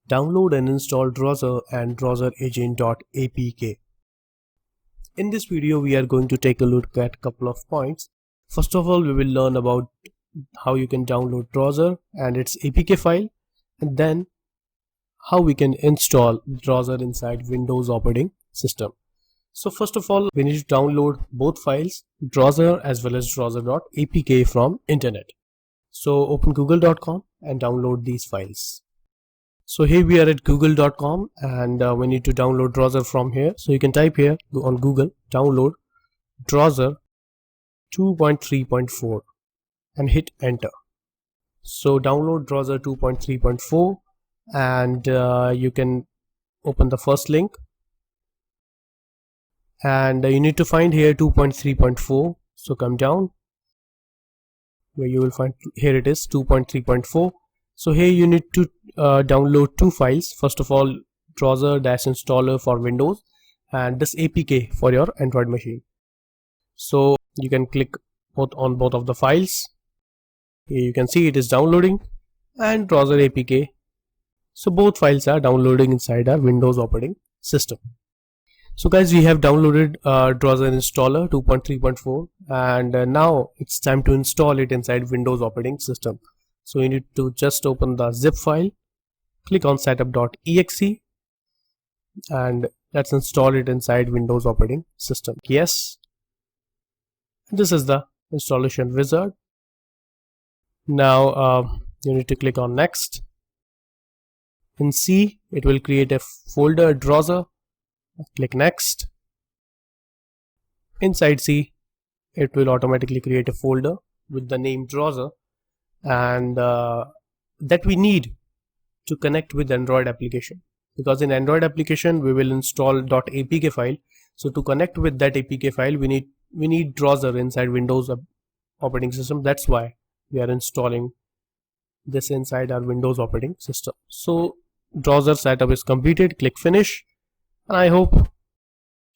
Download and install Drozr and DrozrAgent.apk. In this video, we are going to take a look at a couple of points. First of all, we will learn about how you can download Drozr and its APK file, and then how we can install Drozr inside Windows operating system. So first of all, we need to download both files, Drozr as well as Drozr.apk from internet. So open google.com and download these files. So here we are at google.com and we need to download Drozr from here. So you can type here on Google, download Drozr 2.3.4 and hit enter. So download Drozr 2.3.4 and you can open the first link, and you need to find here 2.3.4. so come down where you will find, here it is 2.3.4. so here you need to download two files. First of all, Drozr-installer for Windows and this APK for your Android machine. So you can click on both of the files. Here you can see it is downloading, and Drozr APK. So both files are downloading inside our Windows operating system. So guys, we have downloaded Drozr installer 2.3.4 and now it's time to install it inside Windows operating system. So you need to just open the zip file, click on setup.exe and let's install it inside Windows operating system. Yes, this is the installation wizard. Now you need to click on next. In C, it will create a folder Drozr. Click next. Inside C, it will automatically create a folder with the name Drozr, and that we need to connect with Android application, because in Android application we will install .apk file. So to connect with that APK file, we need Drozr inside Windows operating system. That's why we are installing this inside our Windows operating system. So Drozr setup is completed. Click finish. And I hope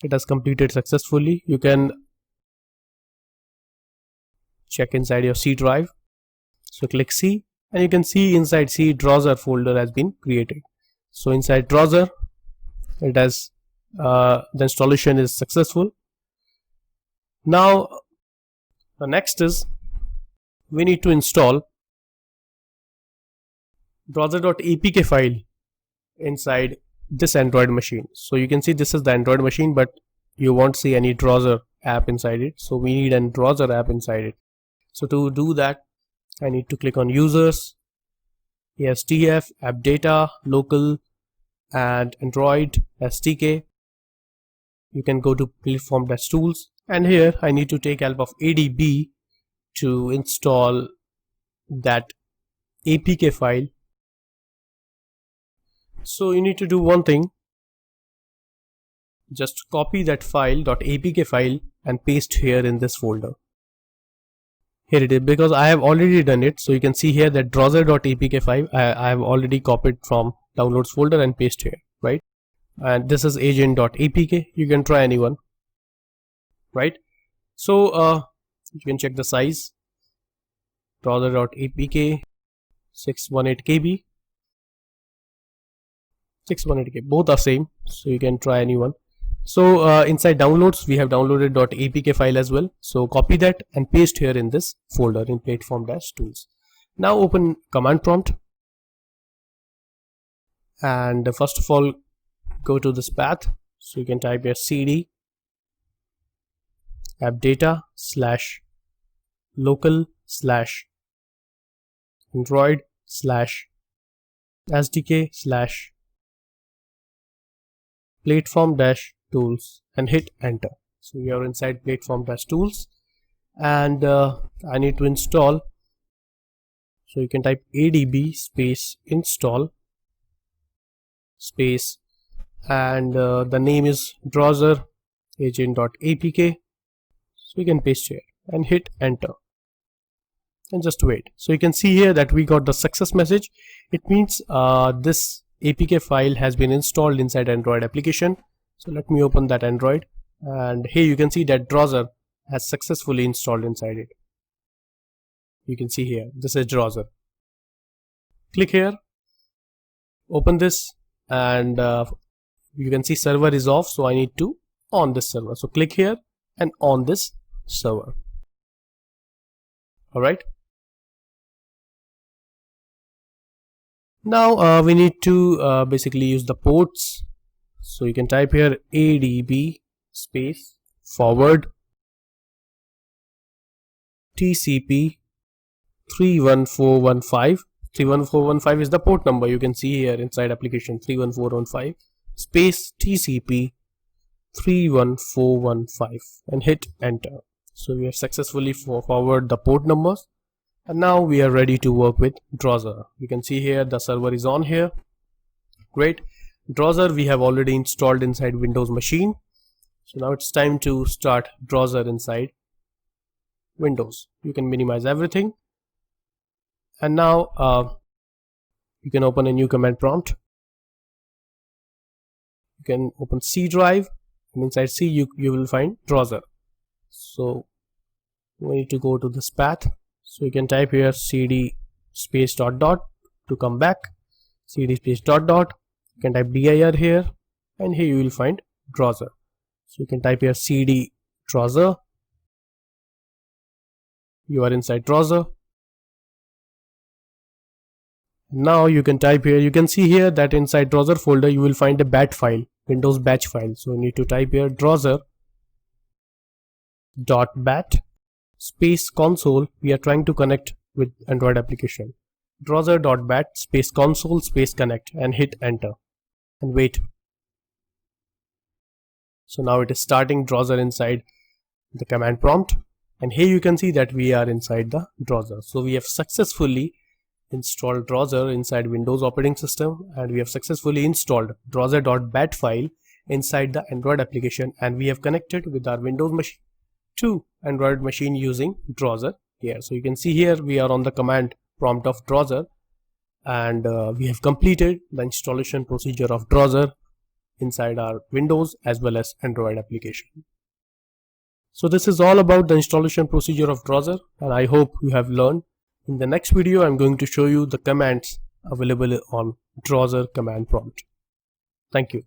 it has completed successfully. You can check inside your C drive. So click C and you can see inside C Drozr folder has been created. So inside Drozr, it has the installation is successful. Now the next is we need to install Drozr.apk file inside this Android machine. So you can see this is the Android machine, but you won't see any Drozr app inside it. So we need a Drozr app inside it. So to do that, I need to click on users, ASTF, app data, local and Android SDK. You can go to platform-tools, and here I need to take help of ADB to install that APK file. So you need to do one thing, just copy that file .apk file and paste here in this folder. Here it is, because I have already done it. So you can see here that Drozr.apk file I have already copied from downloads folder and paste here, right? And this is agent.apk. you can try anyone, right? So you can check the size. Drozr.apk 618 KB, 618 KB, both are same, so you can try anyone. So inside downloads we have downloaded .apk file as well. So copy that and paste here in this folder in platform-tools. Now open command prompt and first of all go to this path. So you can type here cd app data / local / Android / SDK / platform-tools and hit enter. So we are inside platform-tools and I need to install. So you can type adb space install space and the name is Drozr agent.apk. So you can paste here and hit enter and just wait. So you can see here that we got the success message. It means this APK file has been installed inside Android application. So let me open that Android, and here you can see that Drozr has successfully installed inside it. You can see here, this is Drozr. Click here, open this, and you can see server is off, so I need to on this server. So click here and on this server. Alright, now we need to basically use the ports. So you can type here ADB space forward TCP 31415. 31415 is the port number. You can see here inside application 31415 space TCP 31415 and hit enter. So we have successfully forwarded the port numbers, and now we are ready to work with Drosser. You can see here the server is on here. Great. Drosser we have already installed inside Windows machine. So now it's time to start Drosser inside Windows. You can minimize everything, and now you can open a new command prompt. You can open C drive, and inside C you will find Drosser. So we need to go to this path. So you can type here cd space dot dot to come back, cd space dot dot. You can type dir here, and here you will find Drosser. So you can type here cd Drosser. You are inside Drosser. Now you can type here, you can see here that inside Drosser folder you will find a bat file, Windows batch file. So you need to type here Drosser .bat space console. We are trying to connect with Android application. Drosser.bat space console space connect, and hit enter and wait. So now it is starting Drosser inside the command prompt, and here you can see that we are inside the Drosser. So we have successfully installed Drosser inside Windows operating system, and we have successfully installed Drosser.bat file inside the Android application, and we have connected with our Windows machine to Android machine using Drosser here. So you can see here we are on the command prompt of Drosser, and we have completed the installation procedure of Drosser inside our Windows as well as Android application. So this is all about the installation procedure of Drosser, and I hope you have learned. In the next video I'm going to show you the commands available on Drosser command prompt. Thank you.